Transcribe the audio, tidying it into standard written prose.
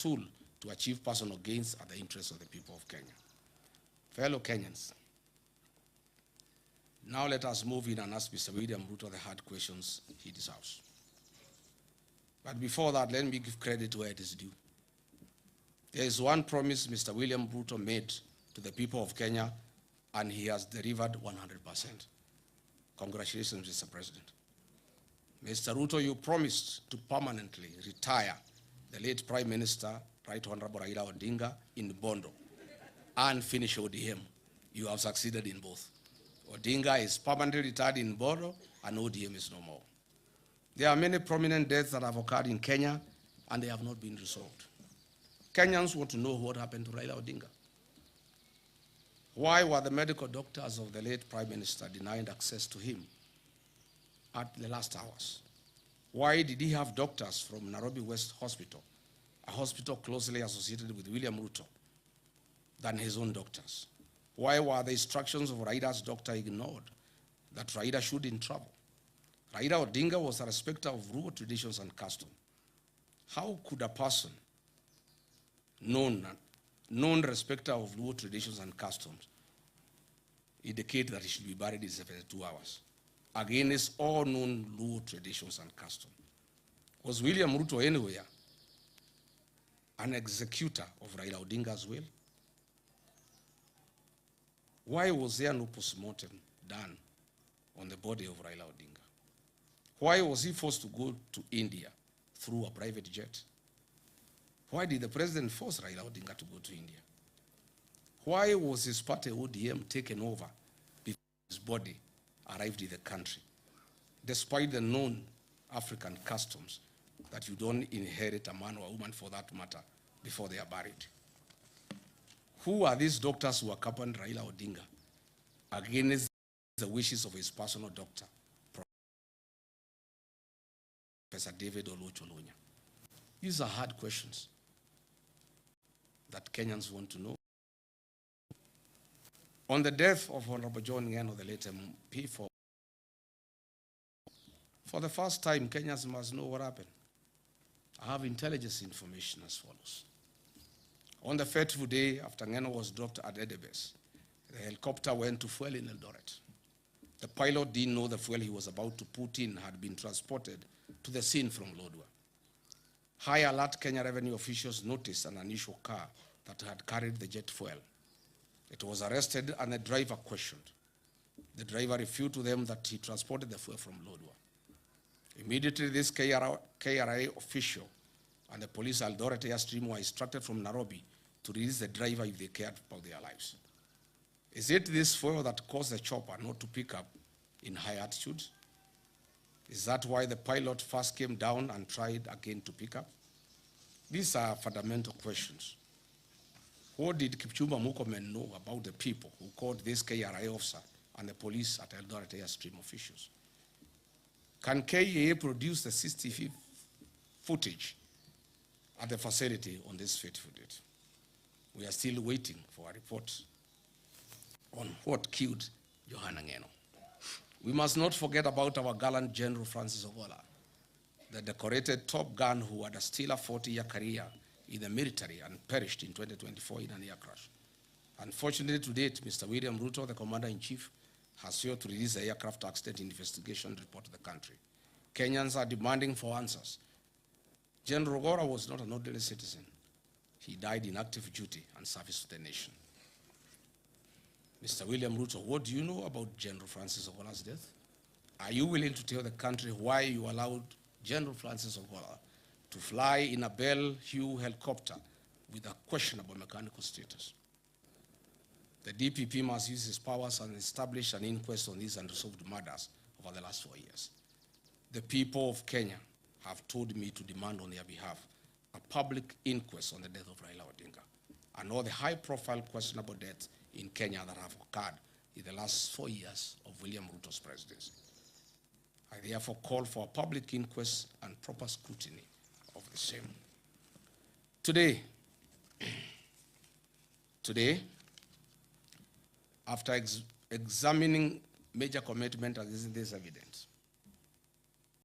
tool to achieve personal gains at the interests of the people of Kenya. Fellow Kenyans, now let us move in and ask Mr. William Ruto the hard questions he deserves. But before that, let me give credit where it is due. There is one promise Mr. William Ruto made to the people of Kenya, and he has delivered 100%. Congratulations, Mr. President. Mr. Ruto, you promised to permanently retire the late Prime Minister, Right Honorable Raila Odinga, in Bondo and finish ODM. You have succeeded in both. Odinga is permanently retired in Bondo and ODM is no more. There are many prominent deaths that have occurred in Kenya and they have not been resolved. Kenyans want to know what happened to Raila Odinga. Why were the medical doctors of the late Prime Minister denied access to him at the last hours? Why did he have doctors from Nairobi West Hospital, a hospital closely associated with William Ruto, than his own doctors? Why were the instructions of Raila's doctor ignored that Raila shouldn't travel? Raila Odinga was a respecter of Luo traditions and custom. How could a person, known respecter of Luo traditions and customs, indicate that he should be buried in 72 hours against all known Luo traditions and customs? Was William Ruto anywhere an executor of Raila Odinga's will? Why was there no postmortem done on the body of Raila Odinga? Why was he forced to go to India through a private jet? Why did the president force Raila Odinga to go to India? Why was his party ODM taken over before his body arrived in the country, despite the known African customs that you don't inherit a man or a woman, for that matter, before they are buried? Who are these doctors who accompanied Raila Odinga against the wishes of his personal doctor, Professor David Oluoch-Oluonya? These are hard questions that Kenyans want to know. On the death of Honorable John Ngeno, the late MP, for the first time, Kenyans must know what happened. I have intelligence information as follows. On the fateful day after Ngeno was dropped at Edebes, the helicopter went to fuel in Eldoret. The pilot didn't know the fuel he was about to put in had been transported to the scene from Lodwar. High alert Kenya revenue officials noticed an unusual car that had carried the jet fuel. It was arrested and the driver questioned. The driver revealed to them that he transported the fuel from Lodwar. Immediately, this KRA official and the police Eldoret Airstream were instructed from Nairobi to release the driver if they cared about their lives. Is it this fuel that caused the chopper not to pick up in high altitudes? Is that why the pilot first came down and tried again to pick up? These are fundamental questions. What did Kipchumba Murkomen know about the people who called this KRA officer and the police at Eldoret Airstream officials? Can KEA produce the CCTV footage at the facility on this fateful date? We are still waiting for a report on what killed Johana Ngeno. We must not forget about our gallant General Francis Ogolla, the decorated Top Gun who had a stellar 40-year career in the military and perished in 2024 in an air crash. Unfortunately, to date, Mr. William Ruto, the Commander-in-Chief, has failed to release the aircraft accident investigation report to the country. Kenyans are demanding for answers. General Ogolla was not an ordinary citizen. He died in active duty and service to the nation. Mr. William Ruto, what do you know about General Francis Ogolla's death? Are you willing to tell the country why you allowed General Francis Ogolla to fly in a Bell-Hue helicopter with a questionable mechanical status? The DPP must use his powers and establish an inquest on these unresolved murders over the last 4 years. The people of Kenya have told me to demand on their behalf a public inquest on the death of Raila Odinga and all the high-profile questionable deaths in Kenya that have occurred in the last 4 years of William Ruto's presidency. I therefore call for a public inquest and proper scrutiny of the same. Today, after examining major commitment against this evidence,